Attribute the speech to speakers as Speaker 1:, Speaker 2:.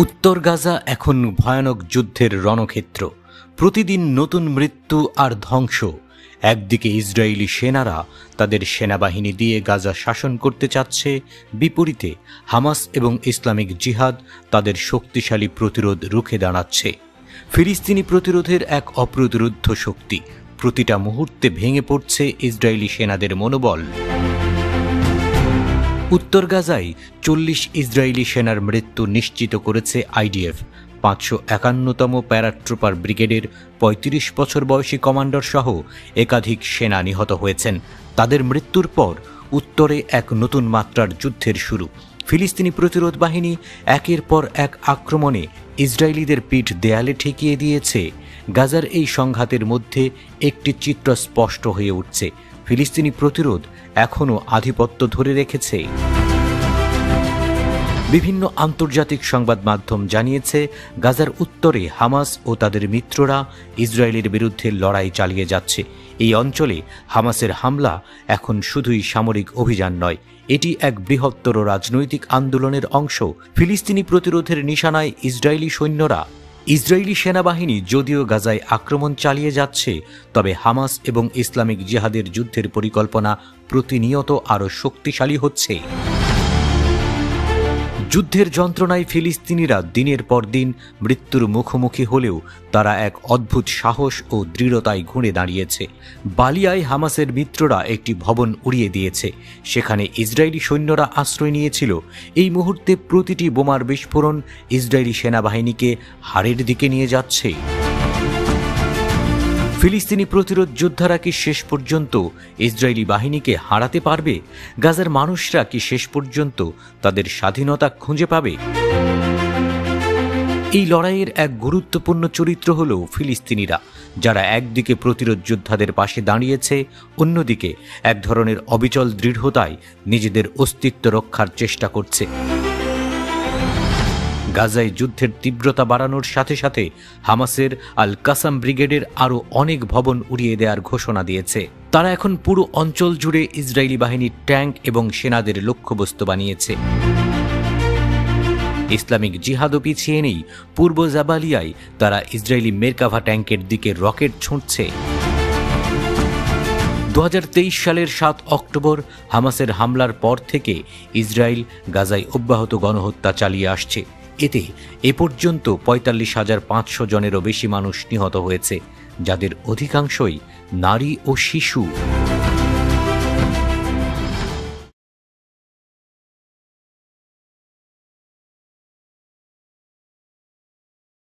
Speaker 1: উত্তর গাজা এখন ভয়ানক যুদ্ধের রণক্ষেত্র। প্রতিদিন নতুন মৃত্যু আর ধ্বংস। একদিকে ইসরায়েলি সেনারা তাদের সেনাবাহিনী দিয়ে গাজা শাসন করতে চাচ্ছে, বিপরীতে হামাস এবং ইসলামিক জিহাদ তাদের শক্তিশালী প্রতিরোধ রুখে দাঁড়াচ্ছে। ফিলিস্তিনি প্রতিরোধের এক অপ্রতিরোধ্য শক্তি। প্রতিটা মুহূর্তে ভেঙে পড়ছে ইসরায়েলি সেনাদের মনোবল। উত্তর গাজায় 40 ইসরায়েলি সেনার মৃত্যু নিশ্চিত করেছে আইডিএফ। 551তম প্যারাট্রুপার ব্রিগেডের 35 বছর বয়সী কমান্ডার সহ একাধিক সেনা নিহত হয়েছেন। তাদের মৃত্যুর পর উত্তরে এক নতুন মাত্রার যুদ্ধের শুরু। ফিলিস্তিনি প্রতিরোধ বাহিনী একের পর এক আক্রমণে ইসরায়েলিদের পিঠ দেয়ালে ঠেকিয়ে দিয়েছে। গাজার এই সংঘাতের মধ্যে একটি চিত্র স্পষ্ট হয়ে উঠছে। ফিলিস্তিনি প্রতিরোধ এখনও আধিপত্য ধরে রেখেছে। বিভিন্ন আন্তর্জাতিক সংবাদ মাধ্যম জানিয়েছে, গাজার উত্তরে হামাস ও তাদের মিত্ররা ইসরায়েলের বিরুদ্ধে লড়াই চালিয়ে যাচ্ছে। এই অঞ্চলে হামাসের হামলা এখন শুধুই সামরিক অভিযান নয়, এটি এক বৃহত্তর রাজনৈতিক আন্দোলনের অংশ। ফিলিস্তিনি প্রতিরোধের নিশানায় ইসরায়েলি সৈন্যরা। ইসরায়েলি সেনাবাহিনী যদিও গাজায় আক্রমণ চালিয়ে যাচ্ছে, তবে হামাস এবং ইসলামিক জিহাদের যুদ্ধের পরিকল্পনা প্রতিনিয়ত আরও শক্তিশালী হচ্ছে। যুদ্ধের যন্ত্রণায় ফিলিস্তিনিরা দিনের পর দিন মৃত্যুর মুখোমুখি হলেও তারা এক অদ্ভুত সাহস ও দৃঢ়তায় ঘুরে দাঁড়িয়েছে। বালিয়ায় হামাসের মিত্ররা একটি ভবন উড়িয়ে দিয়েছে। সেখানে ইসরায়েলি সৈন্যরা আশ্রয় নিয়েছিল। এই মুহূর্তে প্রতিটি বোমার বিস্ফোরণ ইসরায়েলি সেনাবাহিনীকে হারের দিকে নিয়ে যাচ্ছে। ফিলিস্তিনি প্রতিরোধ যোদ্ধারা কি শেষ পর্যন্ত ইসরায়েলি বাহিনীকে হারাতে পারবে? গাজার মানুষরা কি শেষ পর্যন্ত তাদের স্বাধীনতা খুঁজে পাবে? এই লড়াইয়ের এক গুরুত্বপূর্ণ চরিত্র হল ফিলিস্তিনিরা, যারা একদিকে প্রতিরোধ যোদ্ধাদের পাশে দাঁড়িয়েছে, অন্যদিকে এক ধরনের অবিচল দৃঢ়তায় নিজেদের অস্তিত্ব রক্ষার চেষ্টা করছে। গাজায় যুদ্ধের তীব্রতা বাড়ানোর সাথে সাথে হামাসের আল কাসাম ব্রিগেডের আরও অনেক ভবন উড়িয়ে দেওয়ার ঘোষণা দিয়েছে। তারা এখন পুরো অঞ্চল জুড়ে ইসরায়েলি বাহিনীর ট্যাঙ্ক এবং সেনাদের লক্ষ্যবস্তু বানিয়েছে। ইসলামিক জিহাদও পিছিয়ে নেই। পূর্ব জাবালিয়ায় তারা ইসরায়েলি মেরকাভা ট্যাঙ্কের দিকে রকেট ছুঁড়ছে। 2023 সালের 7 অক্টোবর হামাসের হামলার পর থেকে ইসরায়েল গাজায় অব্যাহত গণহত্যা চালিয়ে আসছে। এতে এ পর্যন্ত 45,500 জনেরও বেশি মানুষ নিহত হয়েছে, যাদের অধিকাংশই নারী ও শিশু।